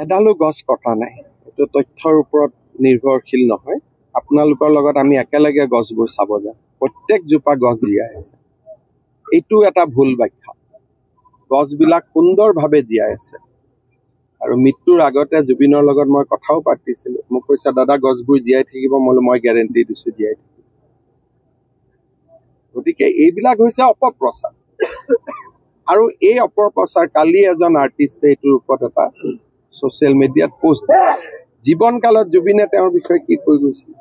এডালো গছ কটা নাই। এইটো তথ্যৰ ওপৰত নিৰ্ভৰশীল নহয়। আপোনালোকৰ লগত আমি একেলগে গছবোৰ চাব যাম। প্ৰত্যেকজোপা গছ জীয়াই আছে। এইটো এটা ভুল ব্যাখ্যা। গছবিলাক সুন্দৰভাৱে জীয়াই আছে। আৰু মৃত্যুৰ আগতে জুবিনৰ লগত মই কথাও পাতিছিলোঁ। মোক কৈছে, দাদা গছবোৰ জীয়াই থাকিব। মই গেৰেণ্টি দিছোঁ জীয়াই থাকিব। গতিকে এইবিলাক হৈছে অপপ্ৰচাৰ। আৰু এই অপপ্ৰচাৰ কালি এজন আৰ্টিষ্টে এইটোৰ ওপৰত এটা ছ'চিয়েল মিডিয়াত পোষ্ট দিছে। জীৱনকালত জুবিনে তেওঁৰ বিষয়ে কি কৈ গৈছিল।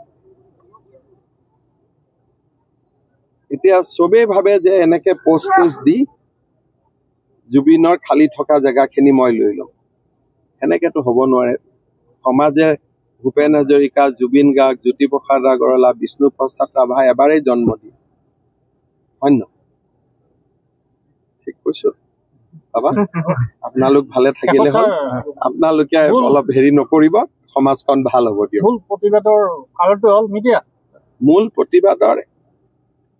এতিয়া চবেই ভাবে যে এনেকে পোষ্ট দি জুবিনৰ খালী থকা জেগাখিনি মই লৈ লম। সেনেকেতো হ'ব নোৱাৰে। সমাজে ভূপেন হাজৰিকা, জুবিন গাৰ্গ, জ্যোতিপ্ৰসাদ আগৰৱালা, বিষ্ণুপ্ৰসাদ ৰাভা এবাৰেই জন্ম দিয়ে। হয় নহয়? ঠিক কৈছো বাবা, আপোনালোক ভালে থাকিলে হ'ল। আপোনালোকে অলপ হেৰি নকৰিব, সমাজখন ভাল হ'ব দিয়ক। মূল প্ৰতিবাদৰ কাৰণটো হ'ল মিডিয়া। মূল প্ৰতিবাদৰ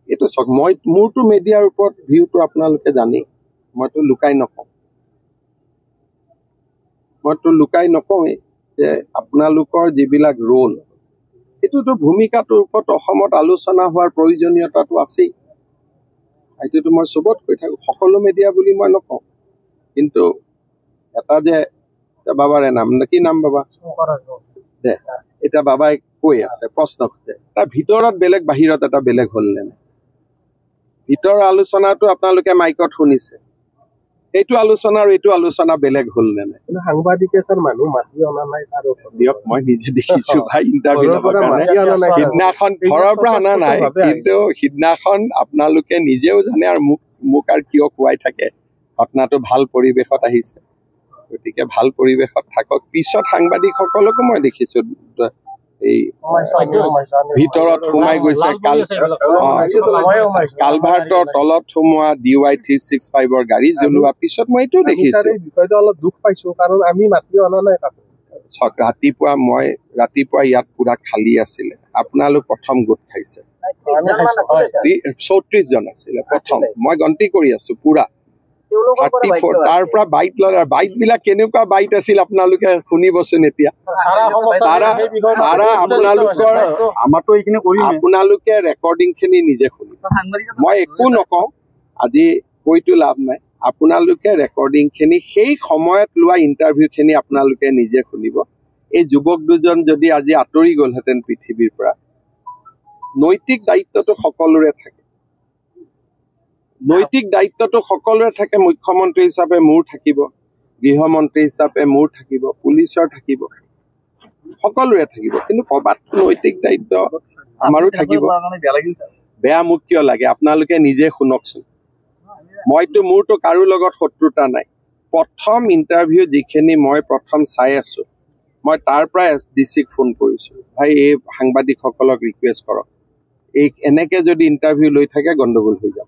এইটো চাওক, মোৰতো মিডিয়াৰ ওপৰত ভিউটো আপোনালোকে জানেই। মইতো লুকাই নকওঁৱেই যে আপোনালোকৰ যিবিলাক ৰোল, এইটোতো ভূমিকাটোৰ ওপৰত অসমত আলোচনা হোৱাৰ প্ৰয়োজনীয়তাটো আছেই। এইটোতো মই চবত কৈ থাকোঁ, সকলো মিডিয়া বুলি মই নকওঁ। কিন্তু এটা যে বাবাৰে নাম, কি নাম বাবা দে, এতিয়া বাবাই কৈ আছে, প্ৰশ্ন সোধে, তাৰ ভিতৰত বেলেগ, বাহিৰত এটা বেলেগ হ'ল নে নাই? ভিতৰৰ আলোচনাটো আপোনালোকে মাইকত শুনিছে। এইটো আলোচনা আৰু এইটো আলোচনা বেলেগ হ'ল নে নাই? সাংবাদিকে মানুহ মাতি অনা নাই। দিয়ক, মই নিজে দেখিছো ভাই, ইণ্টাৰভিউ ল'বৰ কাৰণে। সিদিনাখন ঘৰৰ পৰা অনা নাই, কিন্তু সিদিনাখন আপোনালোকে নিজেও জানে, আৰু মোক আৰু কিয় কোৱাই থাকে। ঘটনাটো ভাল পৰিৱেশত আহিছে, গতিকে ভাল পৰিৱেশত থাকক। পিছত সাংবাদিকসকলকো মই দেখিছো এই ভিতৰত সোমাই গৈছে, কালভাৰ্টৰ তলত সোমোৱা DY365 গাড়ী জ্বলোৱা। পিছত মই এইটো দেখিছো। অলপ দুখ পাইছো, কাৰণ আমি মাতি অনা নাই। চাওক, ৰাতিপুৱা ইয়াত পুৰা খালী আছিলে। আপোনালোক প্ৰথম গোট খাইছে, 34 জন আছিলে প্ৰথম। মই গন্তি কৰি আছো পুৰা 34। তাৰ পৰা বাইট ল'লে। বাইট বিলাক কেনেকুৱা বাইট আছিল আপোনালোকে শুনিবচোন এতিয়া। আপোনালোকে ৰেকৰ্ডিং খিনি নিজে শুনিব। মই একো নকওঁ, আজি কৈতো লাভ নাই। আপোনালোকে ৰেকৰ্ডিং খিনি, সেই সময়ত লোৱা ইণ্টাৰভিউ খিনি আপোনালোকে নিজে শুনিব। এই যুৱক দুজন যদি আজি আঁতৰি গ'লহেঁতেন পৃথিৱীৰ পৰা, নৈতিক দায়িত্বটো সকলোৰে থাকে। নৈতিক দায়িত্বটো সকলোৰে থাকে। মুখ্যমন্ত্ৰী হিচাপে মোৰ থাকিব, গৃহমন্ত্ৰী হিচাপে মোৰ থাকিব, পুলিচৰ থাকিব, সকলোৰে থাকিব। কিন্তু ক'ৰবাত নৈতিক দায়িত্ব আমাৰো থাকিব। বেয়া মোক কিয় লাগে, আপোনালোকে নিজে শুনকচোন। মোৰতো কাৰো লগত শত্ৰুতা নাই। প্ৰথম ইণ্টাৰভিউ যিখিনি মই প্ৰথম চাই আছো, মই তাৰ পৰা SDCক ফোন কৰিছো, ভাই এই সাংবাদিকসকলক ৰিকুৱেষ্ট কৰক, এনেকে যদি ইণ্টাৰভিউ লৈ থাকে গণ্ডগোল হৈ যাব।